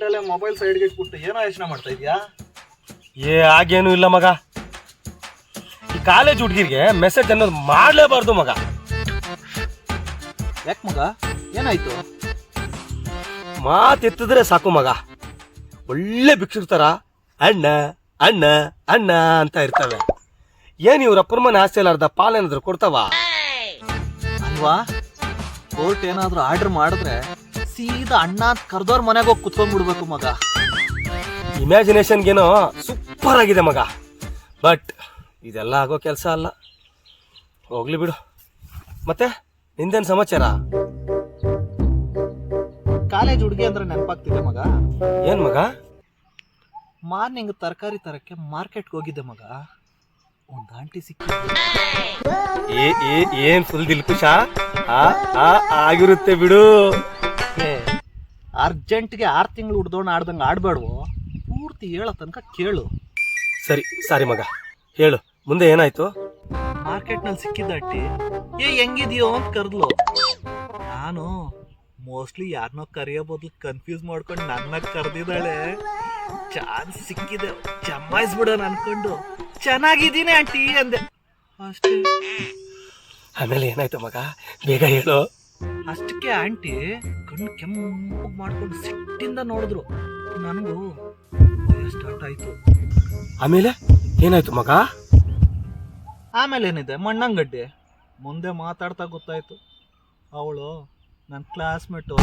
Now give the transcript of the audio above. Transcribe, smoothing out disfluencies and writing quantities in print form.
ಅಷ್ಟರಲ್ಲೇ ಮೊಬೈಲ್ ಸೈಡ್ಗೆ ಇಟ್ಬಿಟ್ಟು ಏನೋ ಯೋಚನೆ ಮಾಡ್ತಾ ಇದೀಯಾ? ಹಾಗೇನು ಇಲ್ಲ ಮಗ. ಈ ಕಾಲೇಜ್ ಹುಡುಗಿರಿಗೆ ಮೆಸೇಜ್ ಅನ್ನೋದು ಮಾಡಲೇಬಾರ್ದು ಮಗ. ಯಾಕೆ ಮಗ, ಏನಾಯ್ತು? ಮಾತೆತ್ತಿದ್ರೆ ಸಾಕು ಮಗ, ಒಳ್ಳೆ ಭಿಕ್ಷುರ್ತಾರ ಅಣ್ಣ ಅಣ್ಣ ಅಣ್ಣ ಅಂತ ಇರ್ತವೆ. ಏನ್ ಇವ್ರ ಅಪ್ಪರ ಮನೆ ಆಸ್ತಿ ಎಲ್ಲ ಅರ್ಧ ಪಾಲೇನಾದ್ರು ಕೊಡ್ತಾವ ಅಲ್ವಾ? ಕೋರ್ಟ್ ಏನಾದ್ರೂ ಆರ್ಡರ್ ಮಾಡಿದ್ರೆ ಸೀದಾ ಅಣ್ಣ ಅಂತ ಕರ್ದವ್ರ ಮನೆಗೆ ಹೋಗಿ ಕುತ್ಕೊಂಡ್ಬಿಡ್ಬೇಕು ಮಗ. ಇಮ್ಯಾಜಿನೇಷನ್ಗೇನೋ ಸೂಪರ್ ಆಗಿದೆ ಮಗ, ಬಟ್ ಇದೆಲ್ಲ ಆಗೋ ಕೆಲಸ ಅಲ್ಲ. ಹೋಗ್ಲಿ ಬಿಡು. ಮತ್ತೆ ನಿಂದೇನ್ ಸಮಾಚಾರ? ಕಾಲೇಜ್ ಹುಡುಗಿ ಅಂದ್ರೆ ನೆನಪಾಗ್ತಿದೆ ಮಗ. ಏನ್ ಮಗ? ಮಾರ್ನಿಂಗ್ ತರಕಾರಿ ತರಕ್ಕೆ ಮಾರ್ಕೆಟ್ಗೆ ಹೋಗಿದ್ದೆ ಮಗ. ಒಂದು ಆಂಟಿ ಸಿಕ್ಕಿ. ಏನ್ ಫುಲ್ ದಿಲ್ಕುಶ ಆಗಿರುತ್ತೆ ಬಿಡು. ಅರ್ಜೆಂಟ್ಗೆ 6 ತಿಂಗಳು ಹುಡ್ದೋಣ ಆಡ್ದಂಗೆ ಆಡ್ಬೇಡ್ವೋ, ಪೂರ್ತಿ ಹೇಳೋ ತನಕ ಕೇಳು. ಸರಿ ಸಾರಿ ಮಗ, ಹೇಳು ಮುಂದೆ ಏನಾಯ್ತು? ಮಾರ್ಕೆಟ್ನಲ್ಲಿ ಸಿಕ್ಕಿದ್ದ ಅಟ್ಟಿ ಹೆಂಗಿದ್ಯೋ ಅಂತ ಕರೆದ್ಲು. ನಾನು ಮೋಸ್ಟ್ಲಿ ಯಾರನ್ನೋ ಕರೆಯೋ ಬದಲು ಕನ್ಫ್ಯೂಸ್ ಮಾಡ್ಕೊಂಡು ನನ್ನ ಕರೆದಿದ್ದಾಳೆ. ಚಾನ್ಸ್ ಸಿಕ್ಕಿದೆ, ಜಮಾಯಿಸ್ಬಿಡೋಣ ಅನ್ಕೊಂಡು ಚೆನ್ನಾಗಿದ್ದೀನಿ ಆಂಟಿ ಅಂದೆ ಅಷ್ಟೇ. ಆಮೇಲೆ ಏನಾಯ್ತು ಮಗ, ಬೇಗ ಹೇಳು. ಅಷ್ಟಕ್ಕೆ ಆಂಟಿ ಕಣ್ಣು ಕೆಂಪು ಮಾಡ್ಕೊಂಡು ಸಿಟ್ಟಿಂದ ನೋಡಿದ್ರು. ನನಗೂ ಭಯ ಸ್ಟಾರ್ಟ್ ಆಯ್ತು. ಆಮೇಲೆ ಏನಾಯ್ತು ಮಗ? ಆಮೇಲೆ ಏನಿದೆ, ಮಣ್ಣಂಗಡ್ಡೆ. ಮುಂದೆ ಮಾತಾಡ್ತಾ ಗೊತ್ತಾಯ್ತು ಅವಳು ನನ್ನ ಕ್ಲಾಸ್ಮೇಟು.